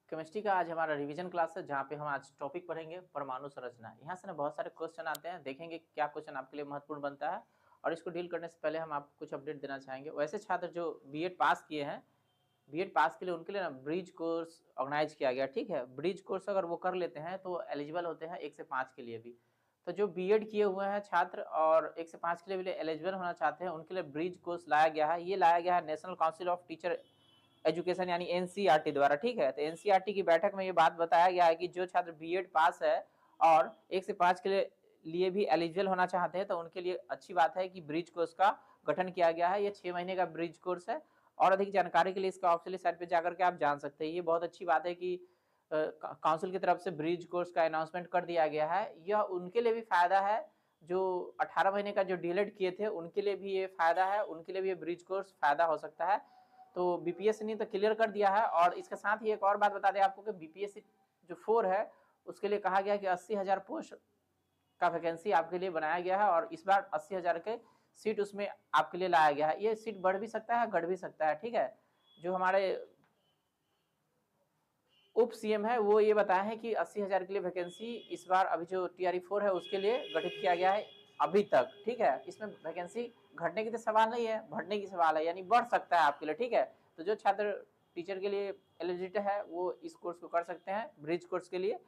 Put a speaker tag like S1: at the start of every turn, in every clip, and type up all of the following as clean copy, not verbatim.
S1: Chemistry का आज हमारा रिवीजन क्लास है जहाँ पे हम आज टॉपिक पढ़ेंगे परमाणु संरचना। यहाँ से ना बहुत सारे क्वेश्चन आते हैं, देखेंगे क्या क्वेश्चन आपके लिए महत्वपूर्ण बनता है और इसको डील करने से पहले हम आपको कुछ अपडेट देना चाहेंगे। वैसे छात्र जो बीएड पास किए हैं, बीएड पास के लिए उनके लिए ना ब्रिज कोर्स ऑर्गेनाइज किया गया। ठीक है, ब्रिज कोर्स अगर वो कर लेते हैं तो एलिजिबल होते हैं 1 से 5 के लिए भी। तो जो बीएड किए हुए हैं छात्र और 1 से 5 के लिए एलिजिबल होना चाहते हैं उनके लिए ब्रिज कोर्स लाया गया है। ये लाया गया है national council of teacher education यानी एनसीईआरटी द्वारा। ठीक है, तो एनसीईआरटी की बैठक में ये बात बताया गया है कि जो छात्र बीएड पास है और 1 से 5 के लिए भी एलिजिबल होना चाहते हैं तो उनके लिए अच्छी बात है कि ब्रिज कोर्स का गठन किया गया है। ये 6 महीने का ब्रिज कोर्स है और अधिक जानकारी के लिए इसका ऑफिशियल साइट पे जाकर के आप जान सकते हैं। ये बहुत अच्छी बात है कि काउंसिल की तरफ से ब्रिज कोर्स का अनाउंसमेंट कर दिया गया है। यह उनके लिए भी फायदा है जो 18 महीने का जो डीएलएड किए थे उनके लिए भी ये फायदा है, उनके लिए भी ये ब्रिज कोर्स फायदा हो सकता है। तो बीपीएससी ने तो क्लियर कर दिया है और इसके साथ ही एक और बात बता दें आपको कि बीपीएससी जो 4 है उसके लिए कहा गया कि 80,000 पोस्ट का वैकेंसी आपके लिए बनाया गया है और इस बार 80,000 के सीट उसमें आपके लिए लाया गया है। ये सीट बढ़ भी सकता है, घट भी सकता है। ठीक है, जो हमारे उप सीएम है वो ये बताया है कि 80,000 के लिए वैकेंसी इस बार अभी जो टीआरई 4 है उसके लिए गठित किया गया है अभी तक। ठीक है, इसमें वैकेंसी घटने की तो सवाल नहीं है, बढ़ने की सवाल है, यानी बढ़ सकता है आपके लिए। ठीक है, तो जो छात्र टीचर के लिए एलिजिबल है वो इस कोर्स को कर सकते हैं ब्रिज कोर्स के लिए।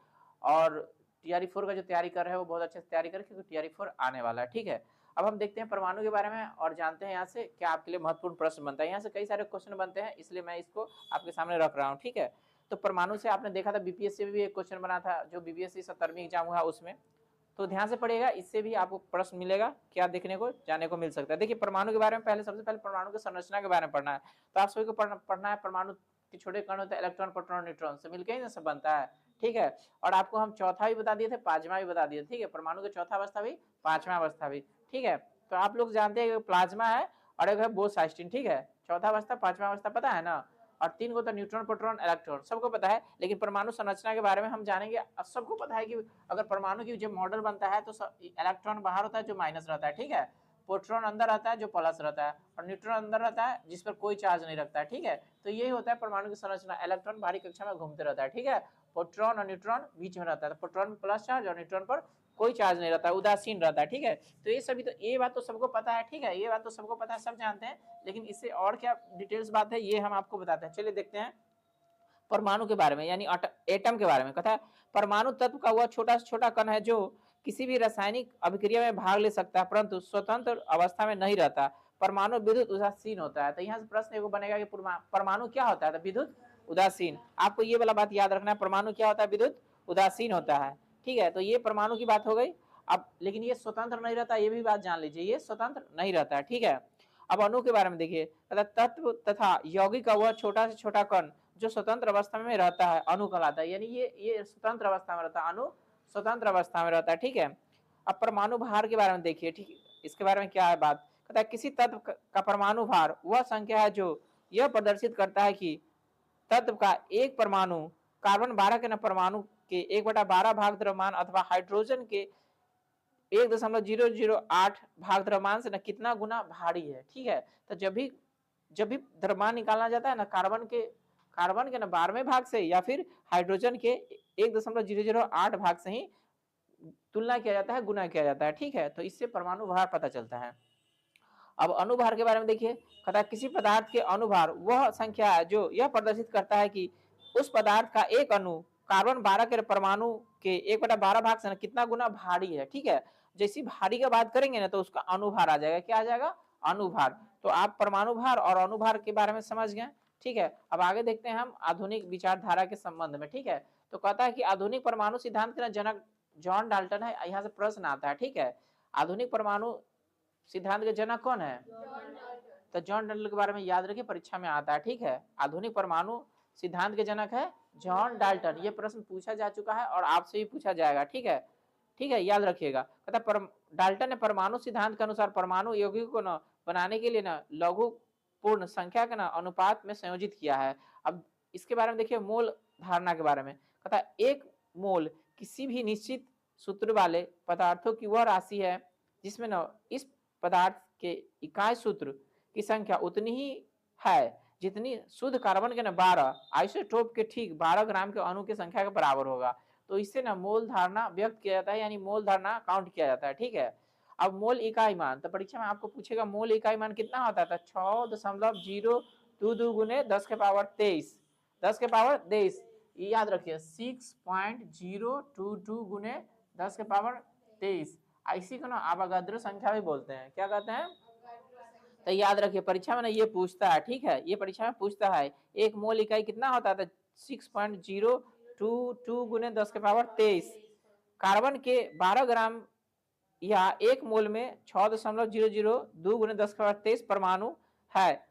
S1: और टीआरई 4 का जो तैयारी कर रहे हैं वो बहुत अच्छे से तैयारी करें क्योंकि टीआरई 4 आने वाला है। ठीक है, अब हम देखते हैं परमाणु के बारे में और जानते हैं यहाँ से क्या आपके लिए महत्वपूर्ण प्रश्न बनता है। यहाँ से कई सारे क्वेश्चन बनते हैं इसलिए मैं इसको आपके सामने रख रहा हूँ। ठीक है, तो परमाणु से आपने देखा था बीपीएससी में भी एक क्वेश्चन बना था जो बीपीएससी 70वीं एग्जाम हुआ उसमें, तो ध्यान से पढ़िएगा, इससे भी आपको प्रश्न मिलेगा, क्या देखने को जाने को मिल सकता है। देखिए परमाणु के बारे में पहले सबसे पहले परमाणु की संरचना के बारे में पढ़ना है। तो आप सभी को पढ़ना है परमाणु के छोटे कण होते हैं इलेक्ट्रॉन प्रोटॉन न्यूट्रॉन से मिलकर ही ना सब बनता है। ठीक है, और आपको हम चौथा भी बता दिए थे, पांचवा भी बता दिए। ठीक है, परमाणु की चौथा अवस्था भी, पांचवा अवस्था भी। ठीक है, तो आप लोग जानते हैं प्लाज्मा है और एक है बोसाइस्टिन। ठीक है, चौथा अवस्था पांचवा अवस्था पता है ना, और 3 को तो न्यूट्रॉन प्रोटॉन इलेक्ट्रॉन सबको पता है। लेकिन परमाणु संरचना के बारे में हम जानेंगे। सबको पता है कि अगर परमाणु की जो मॉडल बनता है तो इलेक्ट्रॉन बाहर होता है जो माइनस रहता है। ठीक है, प्रोटॉन अंदर रहता है जो प्लस रहता है और न्यूट्रॉन अंदर रहता है जिस पर कोई चार्ज नहीं रखता है। ठीक है, तो यही होता है परमाणु की संरचना। इलेक्ट्रॉन बाहरी कक्षा में घूमते रहता है। ठीक है, प्रोटॉन और न्यूट्रॉन बीच में रहता है, तो प्रोटॉन में प्लस चार्ज और न्यूट्रॉन पर कोई चार्ज नहीं रहता है, उदासीन रहता है। ठीक है, तो ये सभी तो ये बात तो सबको पता है। ठीक है, ये बात तो सबको पता है, सब जानते हैं, लेकिन इससे और क्या डिटेल्स बात है ये हम आपको बताते हैं। चलिए देखते हैं परमाणु के बारे में, यानी एटम के बारे में। कहता है परमाणु तत्व का वह छोटा से छोटा कण है जो किसी भी रासायनिक अभिक्रिया में भाग ले सकता है परंतु स्वतंत्र अवस्था में नहीं रहता। परमाणु विद्युत उदासीन होता है। तो यहाँ से प्रश्न एगो बनेगा कि परमाणु क्या होता है, तो विद्युत उदासीन। आपको ये वाला बात याद रखना है, परमाणु क्या होता है, विद्युत उदासीन होता है। ठीक है, तो ये परमाणु की बात हो गई। अब लेकिन ये स्वतंत्र नहीं रहता, ये भी बात जान लीजिए, ये स्वतंत्र नहीं रहता है। ठीक है, अब अणु के बारे में देखिए, तत्व तथा यौगिक का वह छोटा से छोटा कण जो स्वतंत्र अवस्था में रहता है अणु कहलाता है, यानी ये स्वतंत्र अवस्था में रहता है, अणु स्वतंत्र अवस्था में रहता है। ठीक है, अब परमाणु भार के बारे में देखिए। ठीक, इसके बारे में क्या है बात, कहता है किसी तत्व का परमाणु भार वह संख्या है जो यह प्रदर्शित करता है कि तत्व का एक परमाणु कार्बन 12 के न परमाणु के 1/12 भाग द्रव्यमान अथवा हाइड्रोजन के 1.008 भाग द्रव्यमान से न कितना गुना भारी है। ठीक है, तो जब भी द्रव्यमान निकालना जाता है ना कार्बन के ना 12वें भाग से या फिर हाइड्रोजन के 1.008 भाग से ही तुलना किया जाता है, गुना किया जाता है। ठीक है, तो इससे परमाणु भार पता चलता है। अब अणुभार के बारे में देखिए, कहता है किसी पदार्थ के अणुभार वह संख्या है जो यह प्रदर्शित करता है कि उस पदार्थ का एक अणु कार्बन 12 के परमाणु के 1/12 भाग से कितना गुना भारी है। ठीक है, जैसी भारी का बात करेंगे ना तो उसका अणुभार आ जाएगा। क्या आ जाएगा, अणुभार। तो आप परमाणु भार और अणुभार के बारे में समझ गए। ठीक है, अब आगे देखते हैं हम आधुनिक विचारधारा के संबंध में। ठीक है, तो कहता है कि आधुनिक परमाणु सिद्धांत के जनक जॉन डाल्टन है। यहाँ से प्रश्न आता है। ठीक है, आधुनिक परमाणु सिद्धांत के जनक कौन है, तो जॉन डाल्टन के बारे में याद रखिए, परीक्षा में आता है। ठीक है, आधुनिक परमाणु सिद्धांत के जनक है जॉन डाल्टन। ये प्रश्न पूछा जा चुका है और आपसे भी पूछा जाएगा। ठीक है, ठीक है, याद रखिएगा। कहता डाल्टन ने परमाणु सिद्धांत के अनुसार परमाणु यौगिक को न बनाने के लिए न लघु पूर्ण संख्या के न अनुपात में संयोजित किया है। अब इसके बारे में देखिए, मोल धारणा के बारे में। कहता एक मोल किसी भी निश्चित सूत्र वाले पदार्थों की वह राशि है जिसमें न इस पदार्थ के इकाई सूत्र की संख्या उतनी ही है जितनी शुद्ध कार्बन के ना 12 आइसोटोप के ठीक 12 ग्राम के अणु की संख्या के बराबर होगा। तो इससे ना मोल धारणा व्यक्त किया जाता है, यानी मोल धारणा काउंट किया जाता है। ठीक है, अब मोल इकाई मान, तो परीक्षा में आपको पूछेगा मोल इकाई मान कितना होता है, 6.022 गुने 10 के पावर 23, 10 के पावर 23, ये याद रखिए 6.022 गुने 10 के पावर 23। इसी को ना अवगाद्रो संख्या भी बोलते हैं, क्या कहते हैं, तो याद रखिए परीक्षा में ना ये पूछता है। ठीक है, ये परीक्षा में पूछता है एक मोल इकाई कितना होता है, 6.022 गुने 10 के पावर 23। कार्बन के 12 ग्राम या एक मोल में 6.002 गुने 10 के पावर 23 परमाणु है।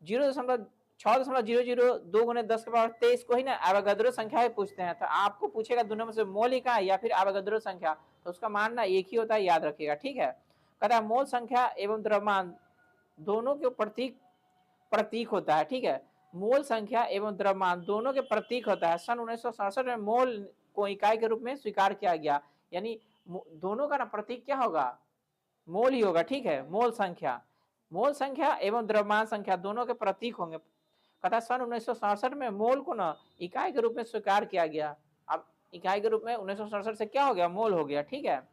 S1: 6.002 गुने 10 के पावर 23 को ही ना एवोगाद्रो संख्या ही पूछते हैं। तो आपको पूछेगा दोनों में से मोल इकाई या फिर एवोगाद्रो संख्या, तो उसका मान ना एक ही होता है, याद रखिएगा। ठीक है, कहता है मोल संख्या एवं द्रव्यमान दोनों के प्रतीक होता है। ठीक है, मोल संख्या एवं द्रव्यमान दोनों के प्रतीक होता है। सन 1967 में मोल को इकाई के रूप में स्वीकार किया गया, यानी दोनों का ना प्रतीक क्या होगा, मोल ही होगा। ठीक है, मोल संख्या एवं द्रव्यमान संख्या दोनों के प्रतीक होंगे। कहता सन 1967 में मोल को ना इकाई के रूप में स्वीकार किया गया। अब इकाई के रूप में 1967 से क्या हो गया, मोल हो गया। ठीक है,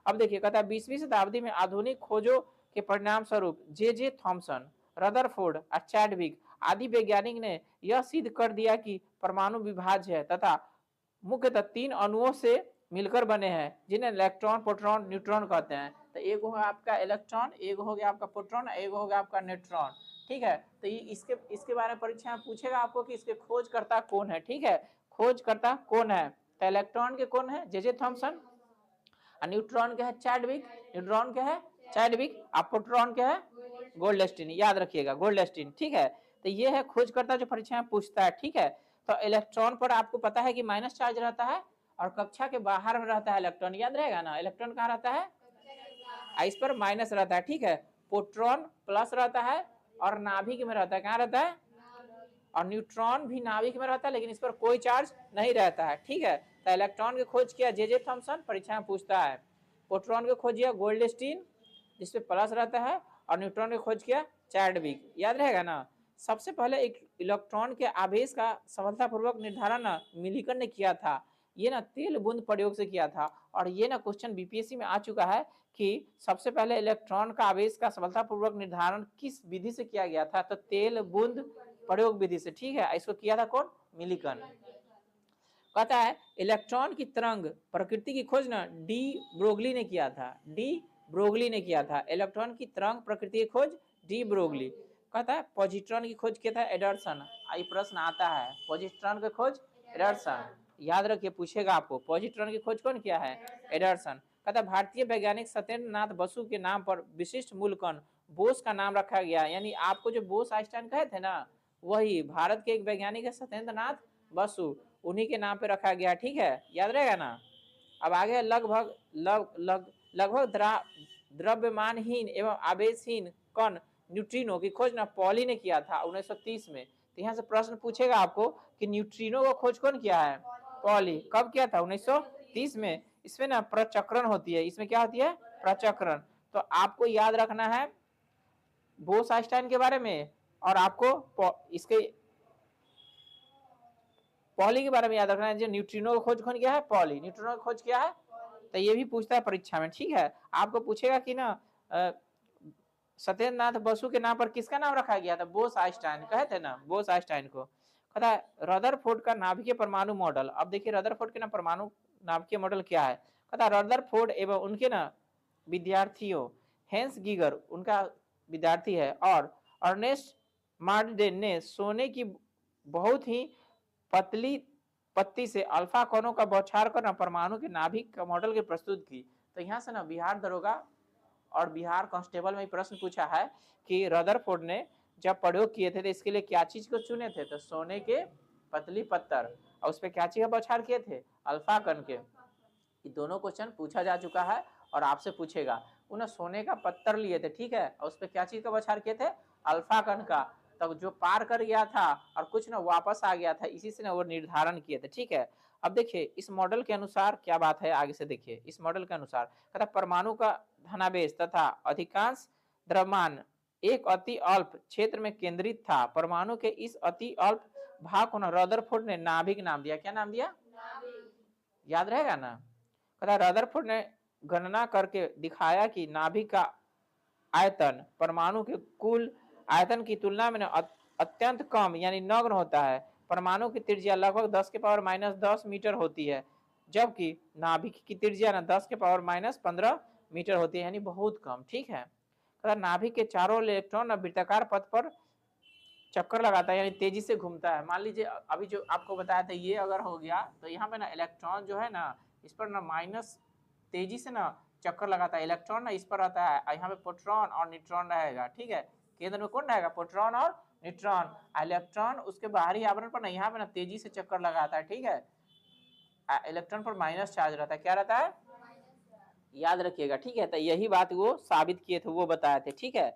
S1: अब देखिए कहता है 20वीं शताब्दी में आधुनिक खोजों के परिणाम स्वरूप जे थॉमसन, रदरफोर्ड और चैडविक आदि वैज्ञानिक ने यह सिद्ध कर दिया कि परमाणु विभाज्य है तथा मुख्यतः 3 अणुओं से मिलकर बने हैं, जिन्हें इलेक्ट्रॉन, प्रोटॉन, न्यूट्रॉन कहते हैं। तो एक होगा आपका इलेक्ट्रॉन, एक हो गया आपका प्रोटॉन, एक हो गया आपका न्यूट्रॉन। ठीक है, तो ये इसके बारे में परीक्षा में पूछेगा आपको कि इसके खोजकर्ता कौन है। ठीक है, खोजकर्ता कौन है, तो इलेक्ट्रॉन के कौन है, जे थॉमसन, न्यूट्रॉन के है चैडविक, न्यूट्रॉन के है चैडविक, और प्रोटॉन के है गोल्डस्टीन, याद रखिएगा गोल्डस्टीन। ठीक है, तो ये है खोजकर्ता जो परीक्षा में पूछता है। ठीक है, तो इलेक्ट्रॉन पर आपको पता है कि माइनस चार्ज रहता है और कक्षा के बाहर में रहता है इलेक्ट्रॉन, याद रहेगा ना, इलेक्ट्रॉन कहाँ रहता है, इस पर माइनस रहता है। ठीक है, प्रोटॉन प्लस रहता है और नाभिक में रहता है, कहाँ रहता है, और न्यूट्रॉन भी नाभिक में रहता है, लेकिन इस पर कोई चार्ज नहीं रहता है। ठीक है, तो इलेक्ट्रॉन के खोज किया जे थॉमसन, परीक्षा में पूछता है। प्रोटॉन के खोज किया गोल्डस्टीन, जिसपे प्लस रहता है, और न्यूट्रॉन के खोज किया चैडविक, याद रहेगा ना। सबसे पहले एक इलेक्ट्रॉन के आवेश का सफलतापूर्वक निर्धारण ना मिलिकन ने किया था। ये ना तेल बूंद प्रयोग से किया था, और ये ना क्वेश्चन बीपीएससी में आ चुका है कि सबसे पहले इलेक्ट्रॉन का आवेश का सफलतापूर्वक निर्धारण किस विधि से किया गया था, तो तेल बूंद प्रयोग विधि से। ठीक है, इसको किया था कौन, मिलिकन। कहता है इलेक्ट्रॉन की तरंग प्रकृति की खोज ना डी ब्रोगली ने किया था, डी ब्रोगली ने किया था। इलेक्ट्रॉन की तरंग प्रकृति की खोज डी ब्रोगली। कहता है पॉजिट्रॉन की खोज किया था एडरसन। आई प्रश्न आता है, पॉजिट्रॉन की खोज एडरसन, याद रखिए पूछेगा आपको, पॉजिट्रॉन की खोज कौन किया है, एडरसन। कहता है भारतीय वैज्ञानिक सत्येंद्र नाथ बसु के नाम पर विशिष्ट मूलकण बोस का नाम रखा गया। यानी आपको जो बोस आइंस्टाइन कहे थे ना, वही भारत के एक वैज्ञानिक है सत्येंद्र नाथ बसु, उन्हीं के नाम पे रखा गया। ठीक है, याद रहेगा ना। अब आगे लगभग द्रव्यमानहीन एवं आवेशहीन कण न्यूट्रिनो की खोज ना पॉली ने किया था 1930 में। तो यहाँ से प्रश्न पूछेगा आपको कि न्यूट्रिनो का खोज कौन किया है, पॉली। कब किया था, 1930 में। इसमें ना प्रचक्रण होती है, इसमें क्या होती है, प्रचक्रण। तो आपको याद रखना है बोस आइंस्टाइन के बारे में, और आपको इसके पॉली के बारे में याद रखना है। जो न्यूट्रिनो का खोज कौन किया है, पॉली, न्यूट्रिनो का खोज किया है। तो ये भी पूछता है परीक्षा में। ठीक है, आपको पूछेगा कि ना सत्येंद्र नाथ बसु के नाम पर किसका नाम रखा गया था, बोस आइंस्टाइन, कहे थे ना बोस आइंस्टाइन को। कहता है रदरफोर्ड का नाभिकीय परमाणु मॉडल। अब देखिए रदरफोर्ड के ना परमाणु नाभिकीय मॉडल क्या है। कहता है रदरफोर्ड एवं उनके ना विद्यार्थियों हेंस गीगर उनका विद्यार्थी है, और अर्नेस्ट मार्डेन ने सोने की बहुत ही पतली पत्ती से अल्फा कणों का बौछार कर परमाणु के नाभिक का मॉडल के प्रस्तुत की। तो यहाँ से ना बिहार दरोगा और बिहार कांस्टेबल में प्रश्न पूछा है कि रदरफोर्ड ने जब प्रयोग किए थे तो इसके लिए क्या चीज को चुने थे, तो सोने के पतली पत्थर, और उस पर क्या चीज का बौछार किए थे, अल्फा कण के। ये दोनों क्वेश्चन पूछा जा चुका है और आपसे पूछेगा। उन्हें सोने का पत्थर लिए थे, ठीक है, और उस पर क्या चीज का बौछार किए थे, अल्फा कण का। तब जो पार कर गया था और कुछ ना वापस आ गया था, इसी से ना वो निर्धारण किए थे। ठीक है, अब देखिए इस मॉडल के अनुसार क्या बात है, आगे से देखिए। इस मॉडल के अनुसार कहता परमाणु का धनावेश तथा अधिकांश द्रव्यमान एक अति अल्प क्षेत्र में केंद्रित था। परमाणु के इस अति अल्प भाग को रदरफोर्ड ने नाभिक नाम दिया। क्या नाम दिया? याद रहेगा ना। रदरफोर्ड ने गणना करके दिखाया कि नाभिक का आयतन परमाणु के कुल आयतन की तुलना में अत्यंत कम यानी नगण्य होता है। परमाणु की त्रिज्या लगभग 10 के पावर -10 मीटर होती है, जबकि नाभिक की त्रिज्या 10 के पावर -15 मीटर होती है, यानी बहुत कम। ठीक है, नाभिक के चारों इलेक्ट्रॉन वृत्ताकार पथ पर चक्कर लगाता है, यानी तेजी से घूमता है। मान लीजिए अभी जो आपको बताया था ये अगर हो गया तो यहाँ पे ना इलेक्ट्रॉन जो है ना इस पर ना माइनस तेजी से ना चक्कर लगाता है। इलेक्ट्रॉन ना इस पर रहता है, यहाँ पे प्रोटॉन और न्यूट्रॉन रहेगा। ठीक है, केंद्र में कौन रहेगा? प्रोटॉन और न्यूट्रॉन। इलेक्ट्रॉन उसके बाहरी आवरण पर ना यहाँ पे ना तेजी से चक्कर लगाता है। ठीक है, इलेक्ट्रॉन पर माइनस चार्ज रहता है। क्या रहता है? याद रखिएगा। ठीक है, तो यही बात वो साबित किए थे, वो बताए थे। ठीक है,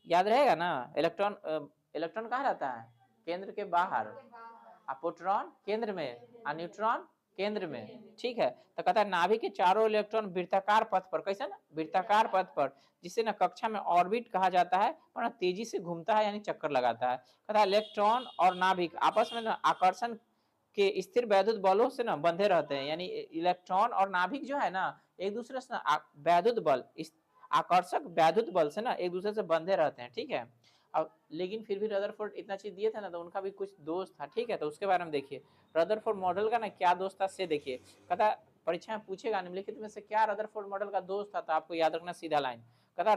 S1: याद रहेगा ना। इलेक्ट्रॉन कहाँ रहता है? केंद्र के बाहर, प्रोटॉन केंद्र में और न्यूट्रॉन केंद्र में। ठीक है, तो कहता है नाभिक के चारों इलेक्ट्रॉन वृत्ताकार पथ पर, कैसे ना वृत्ताकार पथ पर, जिसे ना कक्षा में ऑर्बिट कहा जाता है, और ना तेजी से घूमता है यानी चक्कर लगाता है। कहता है इलेक्ट्रॉन और नाभिक आपस में ना आकर्षण के स्थिर वैद्युत बलों से ना बंधे रहते हैं, यानी इलेक्ट्रॉन और नाभिक जो है ना एक दूसरे से ना वैद्युत बल, आकर्षक वैद्युत बल से ना एक दूसरे से बंधे रहते हैं। ठीक है, अब लेकिन फिर भी रदरफोर्ड इतना चीज दिए थे ना तो उनका भी कुछ दोष था। ठीक है, तो उसके बारे में देखिए रदरफोर्ड मॉडल का ना क्या दोष था से देखिए। कहता परीक्षा में पूछेगा निम्नलिखित में से क्या रदरफोर्ड मॉडल का दोष था, तो आपको याद रखना सीधा लाइन। कहता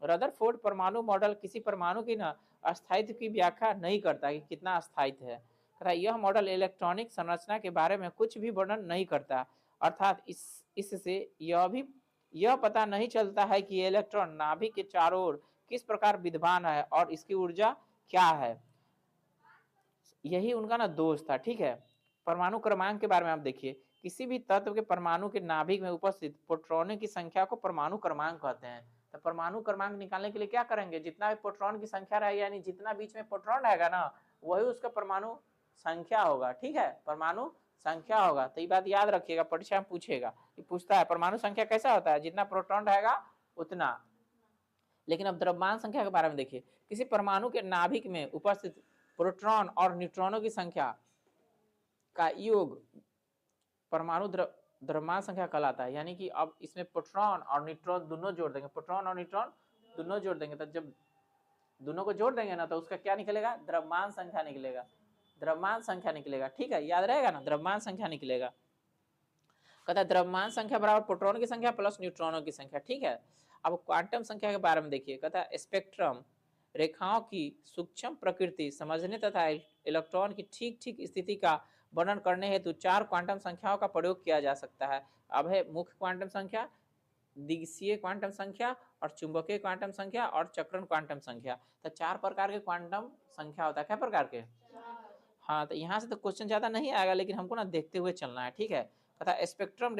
S1: रदरफोर्ड परमाणु मॉडल किसी परमाणु की ना अस्थायित्व की व्याख्या नहीं करता कि कितना अस्थायित्व है। कहता यह मॉडल इलेक्ट्रॉनिक संरचना के बारे में कुछ भी वर्णन नहीं करता, अर्थात इससे यह पता नहीं चलता है कि इलेक्ट्रॉन नाभिक के चारों ओर किस प्रकार विद्यमान है और इसकी ऊर्जा क्या है। यही उनका ना दोष था। ठीक है, परमाणु क्रमांक के बारे में आप देखिए, किसी भी तत्व के परमाणु के नाभिक में उपस्थित प्रोटॉनों की संख्या को परमाणु क्रमांक कहते हैं। तो परमाणु क्रमांक निकालने के लिए क्या करेंगे? जितना भी प्रोटॉन की संख्या रहेगी, यानी जितना बीच में प्रोटॉन रहेगा ना वही उसका परमाणु संख्या होगा। ठीक है, परमाणु संख्या होगा। तो ये बात याद रखिएगा, परीक्षा में पूछेगा, पूछता है परमाणु संख्या कैसा होता है? जितना प्रोटॉन रहेगा उतना। लेकिन अब द्रव्यमान संख्या के बारे में देखिए, किसी परमाणु के नाभिक में उपस्थित प्रोटॉन और न्यूट्रॉनों की संख्या का योग परमाणु द्रव्यमान संख्या कहलाता है। यानी कि अब इसमें प्रोटॉन और न्यूट्रॉन दोनों जोड़ देंगे, प्रोटॉन और न्यूट्रॉन दोनों जोड़ देंगे, तो जब दोनों को जोड़ देंगे ना तो उसका क्या निकलेगा? द्रव्यमान संख्या निकलेगा, द्रव्यमान संख्या निकलेगा। ठीक है, याद रहेगा ना, द्रव्यमान संख्या निकलेगा। कहता है द्रव्यमान संख्या बराबर प्रोटॉन की संख्या प्लस न्यूट्रॉनों की संख्या। ठीक है, अब क्वांटम संख्या के बारे में देखिए। कहता है स्पेक्ट्रम रेखाओं की सूक्ष्म प्रकृति समझने तथा इलेक्ट्रॉन की ठीक ठीक स्थिति का वर्णन करने हेतु 4 क्वांटम संख्याओं का प्रयोग किया जा सकता है। अब है मुख्य क्वांटम संख्या, दिगसीय क्वांटम संख्या और चुंबकीय क्वांटम संख्या और चक्रण क्वांटम संख्या। तो 4 प्रकार के क्वांटम संख्या होता है। क्या प्रकार के? हाँ, तो यहाँ से तो क्वेश्चन ज्यादा नहीं आएगा, लेकिन हमको ना देखते हुए चलना है। ठीक है, तथा स्पेक्ट्रम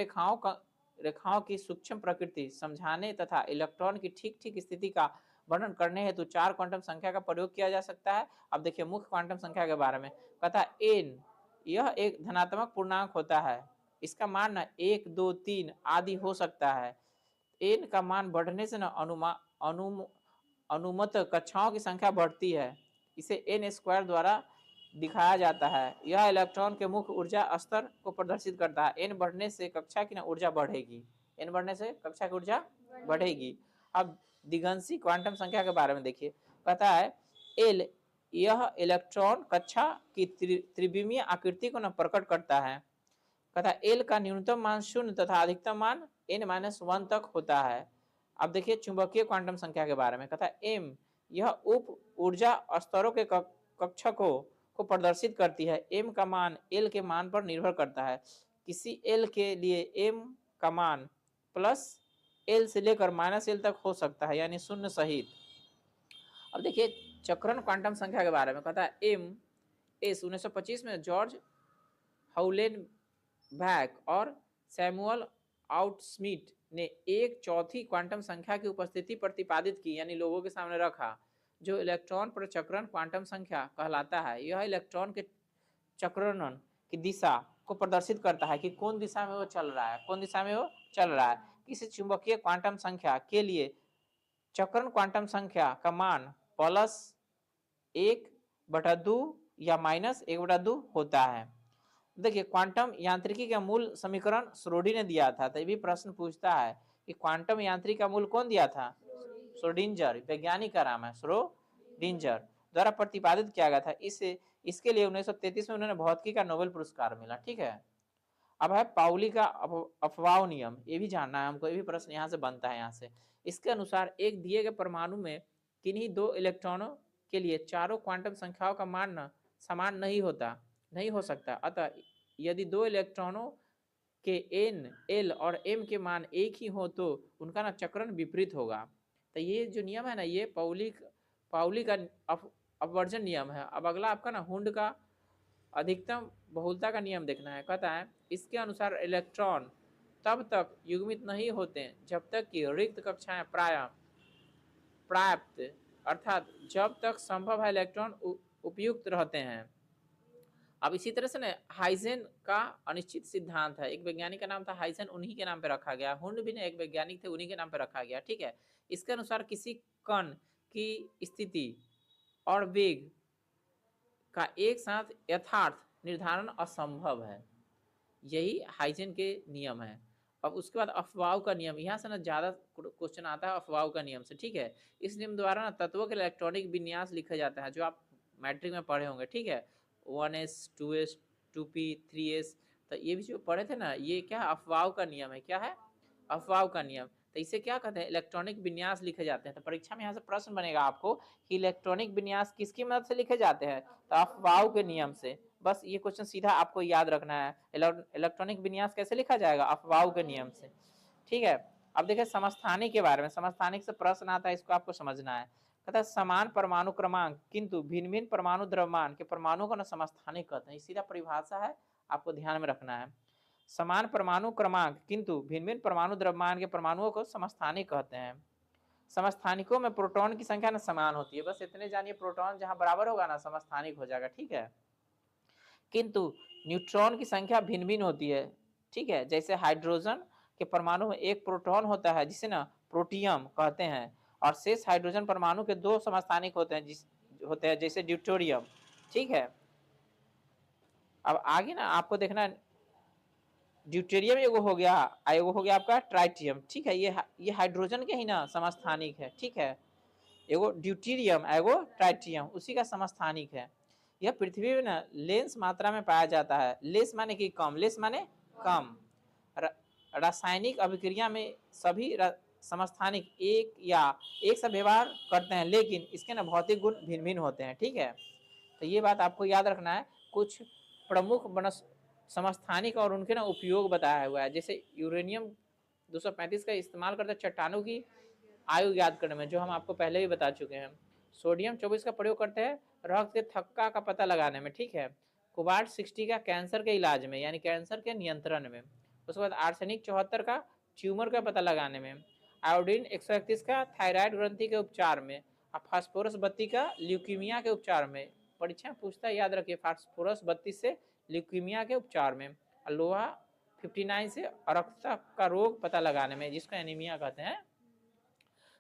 S1: रेखाओं की सूक्ष्म प्रकृति समझाने तथा इलेक्ट्रॉन की ठीक ठीक स्थिति का वर्णन करने हेतु 4 क्वांटम संख्या का प्रयोग किया जा सकता है। अब देखिए मुख्य क्वांटम संख्या के बारे में। कहता एन यह एक धनात्मक पूर्णांक होता है, इसका मान ना 1, 2, 3 आदि हो सकता है। एन का मान बढ़ने से ना अनुमत कक्षाओं की संख्या बढ़ती है, इसे एन स्क्वायर द्वारा दिखाया जाता है। यह इलेक्ट्रॉन के मुख्य ऊर्जा स्तर को प्रदर्शित करता है। एन बढ़ने से कक्षा की ना ऊर्जा बढ़ेगी, एन बढ़ने से कक्षा की ऊर्जा बढ़ेगी। अब दिगंशी क्वांटम संख्या के बारे में देखिए। कहता है एल यह इलेक्ट्रॉन कक्षा की त्रिविमीय आकृति को ना प्रकट करता है। कहता है एल का न्यूनतम मान 0 तथा अधिकतम मान n-1 तक होता है। अब देखिए चुंबकीय क्वांटम संख्या के बारे में। कहता है एम यह उप ऊर्जा स्तरों के कक्षकों को प्रदर्शित करती है। एम का मान एल के मान पर निर्भर करता है। किसी एल के लिए एम का मान प्लस एल से लेकर माइनस एल तक हो सकता है, यानी 0 सहित। अब देखिए चक्रण क्वांटम संख्या के बारे में। कहता है एम एस 1925 में जॉर्ज हाउलेनबैक और सैमुअल आउटस्मिट ने 1/4 क्वांटम संख्या की उपस्थिति प्रतिपादित की, यानी लोगों के सामने रखा, जो इलेक्ट्रॉन पर चक्रण क्वांटम संख्या कहलाता है। यह इलेक्ट्रॉन के चक्रण की दिशा को प्रदर्शित करता है कि कौन दिशा में वो चल रहा है, कौन दिशा में वो चल रहा है। किसी चुंबकीय क्वांटम संख्या के लिए चक्रण क्वांटम संख्या का मान +1/2 या -1/2 होता है। देखिए क्वांटम यांत्रिकी का मूल समीकरण श्रोडिंगर ने दिया था, तो ये भी प्रश्न पूछता है कि क्वांटम यांत्रिकी का मूल कौन दिया था? श्रोडिंगर, वैज्ञानिक का नाम है श्रोडिंगर, द्वारा प्रतिपादित किया गया था। इसके लिए 1933 में उन्होंने भौतिकी का नोबेल पुरस्कार मिला। ठीक है, अब है पाउली का अपवाह नियम, ये भी जानना है हमको, ये भी प्रश्न यहाँ से बनता है। यहाँ से इसके अनुसार एक दिए गए परमाणु में किन्हीं दो इलेक्ट्रॉनों के लिए चारों क्वांटम संख्याओं का मान समान नहीं हो सकता। अतः यदि दो इलेक्ट्रॉनों के n, l और m के मान एक ही हो तो उनका ना चक्रण विपरीत होगा। तो ये जो नियम है ना, ये पाउली का अपवर्जन नियम है। अब अगला आपका ना हुंड का अधिकतम बहुलता का नियम देखना है। कहता है इसके अनुसार इलेक्ट्रॉन तब तक युग्मित नहीं होते जब तक कि रिक्त कक्षाएं प्राप्त, अर्थात जब तक संभव है इलेक्ट्रॉन उपयुक्त रहते हैं। अब इसी तरह से ना हाइजेन का अनिश्चित सिद्धांत है, एक वैज्ञानिक का नाम था हाइजेन, उन्हीं के नाम पे रखा गया। हुंड भी ना एक वैज्ञानिक थे, उन्हीं के नाम पे रखा गया। ठीक है, इसके अनुसार किसी कण की स्थिति और वेग का एक साथ यथार्थ निर्धारण असंभव है, यही हाइजेन के नियम है। अब उसके बाद अफवाह का नियम, यहाँ से ना ज्यादा क्वेश्चन आता है अफवाह का नियम से। ठीक है, इस नियम द्वारा ना तत्वों के इलेक्ट्रॉनिक विन्यास लिखा जाता है, जो आप मैट्रिक में पढ़े होंगे। ठीक है, 1s 2s 2p 3s, तो ये भी जो पढ़े थे ना, ये क्या अफवाह का नियम है। क्या है? अफवाह का नियम। तो इसे क्या कहते हैं? इलेक्ट्रॉनिक विन्यास लिखे जाते हैं। तो परीक्षा में यहाँ से प्रश्न बनेगा आपको कि इलेक्ट्रॉनिक विन्यास किसकी मदद से लिखे जाते हैं? तो अफवाह के नियम से। बस ये क्वेश्चन सीधा आपको याद रखना है, इलेक्ट्रॉनिक विन्यास कैसे लिखा जाएगा? अफवाह के नियम से। ठीक है, अब देखिए समस्थानिक के बारे में। समस्थानिक से प्रश्न आता है, इसको आपको समझना है। कहता है समान परमाणु क्रमांक किंतु भिन्न भिन्न परमाणु द्रव्यमान के परमाणुओं को ना समस्थानिक कहते हैं। सीधा परिभाषा है, आपको ध्यान में रखना है। समान परमाणु क्रमांक किंतु भिन्न भिन्न परमाणु द्रव्यमान के परमाणुओं को समस्थानिक कहते हैं। समस्थानिकों में प्रोटॉन की संख्या ना समान होती है, बस इतने जानिए, प्रोटॉन जहां बराबर होगा ना समस्थानिक हो जाएगा। ठीक है, किंतु न्यूट्रॉन की संख्या भिन्न भिन्न होती है। ठीक है, जैसे हाइड्रोजन के परमाणु में एक प्रोटॉन होता है जिसे ना प्रोटियम कहते हैं, और शेष हाइड्रोजन परमाणु के दो समस्थानिक होते हैं जैसे ड्यूटेरियम। ठीक है, अब आगे ना आपको देखना, ड्यूटेरियम एगो हो गया, एगो हो गया आपका ट्राइटियम। ठीक है, ये हाइड्रोजन के ही ना समस्थानिक है। ठीक है, एगो ड्यूटेरियम एगो ट्राइटियम उसी का समस्थानिक है। यह पृथ्वी में ना लेंस मात्रा में पाया जाता है। लेस माने कि कम, लेस माने कम। रासायनिक अभिक्रिया में सभी समस्थानिक एक सा व्यवहार करते हैं, लेकिन इसके ना भौतिक गुण भिन्न भिन्न होते हैं। ठीक है, तो ये बात आपको याद रखना है। कुछ प्रमुख समस्थानिक और उनके ना उपयोग बताया हुआ है। जैसे यूरेनियम 235 का इस्तेमाल करते चट्टानों की आयु याद करने में, जो हम आपको पहले भी बता चुके हैं। सोडियम 24 का प्रयोग करते हैं रक्त के थक्का का पता लगाने में। ठीक है, कोबाल्ट 60 का कैंसर के इलाज में, यानी कैंसर के नियंत्रण में। उसके बाद आर्सेनिक 74 का ट्यूमर का पता लगाने में। आयोडीन 131 का थायराइड ग्रंथि के उपचार में। और फास्फोरस 32 का ल्यूकीमिया के उपचार में। परीक्षा पूछता है, याद रखिए, फास्फोरस 32 से ल्यूकीमिया के उपचार में। लोहा 59 से अरक्तता का रोग पता लगाने में, जिसको एनीमिया कहते हैं।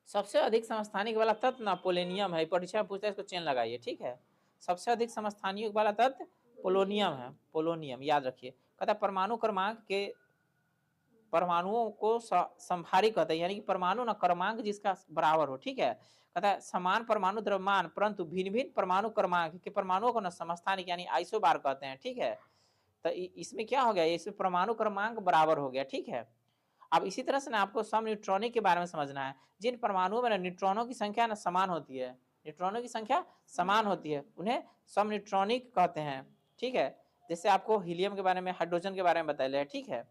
S1: सबसे अधिक समस्थानिक वाला तत्व ना पोलोनियम है। परीक्षा पूछता है, इसको चेन लगाइए। ठीक है, सबसे अधिक समस्थानिक वाला तत्व पोलोनियम है। पोलोनियम याद रखिए। कहता परमाणु क्रमांक के परमाणुओं को संभारिक कहते हैं, यानी कि परमाणु ना क्रमांक जिसका बराबर हो। ठीक है, कहता है समान परमाणु द्रव्यमान परंतु भिन्न भिन्न परमाणु क्रमांक के परमाणुओं को ना समस्थानिक यानी आइसोबार कहते हैं। ठीक है, तो इसमें क्या हो गया, इसमें परमाणु क्रमांक बराबर हो गया। ठीक है, अब इसी तरह से ना आपको सम न्यूट्रॉनिक के बारे में समझना है। जिन परमाणुओं में ना न्यूट्रॉनों की संख्या ना समान होती है, न्यूट्रॉनों की संख्या समान होती है, उन्हें सम न्यूट्रॉनिक कहते हैं। ठीक है, जैसे आपको हीलियम के बारे में, हाइड्रोजन के बारे में बताया। ठीक है,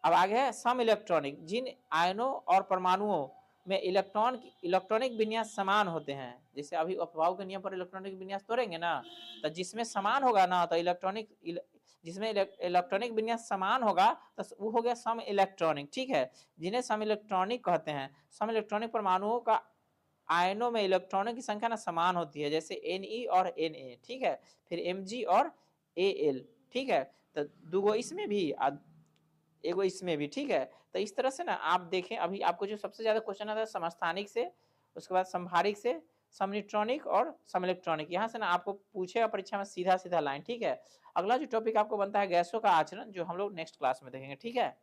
S1: अब आगे है सम इलेक्ट्रॉनिक, जिन आयनों और परमाणुओं में इलेक्ट्रॉनिक विन्यास समान होते हैं। जैसे अभी अफवाह के नियम पर इलेक्ट्रॉनिक विन्यास तोड़ेंगे ना, तो जिसमें समान होगा ना, तो जिसमें इलेक्ट्रॉनिक विन्यास समान होगा तो वो हो गया सम इलेक्ट्रॉनिक। ठीक है, जिन्हें सम इलेक्ट्रॉनिक कहते हैं। सम इलेक्ट्रॉनिक परमाणुओं का आयनों में इलेक्ट्रॉनों की संख्या ना समान होती है, जैसे Ne और Na। ठीक है, फिर Mg और Al। ठीक है, तो दूगो इसमें भी एगो इसमें भी। ठीक है, तो इस तरह से ना आप देखें, अभी आपको जो सबसे ज्यादा क्वेश्चन आता है समस्थानिक से, उसके बाद संभारिक से समन्यूट्रॉनिक और समिलेक्ट्रॉनिक, यहाँ से ना आपको पूछेगा परीक्षा में सीधा सीधा लाइन, ठीक है। अगला जो टॉपिक आपको बनता है गैसों का आचरण, जो हम लोग नेक्स्ट क्लास में देखेंगे, ठीक है।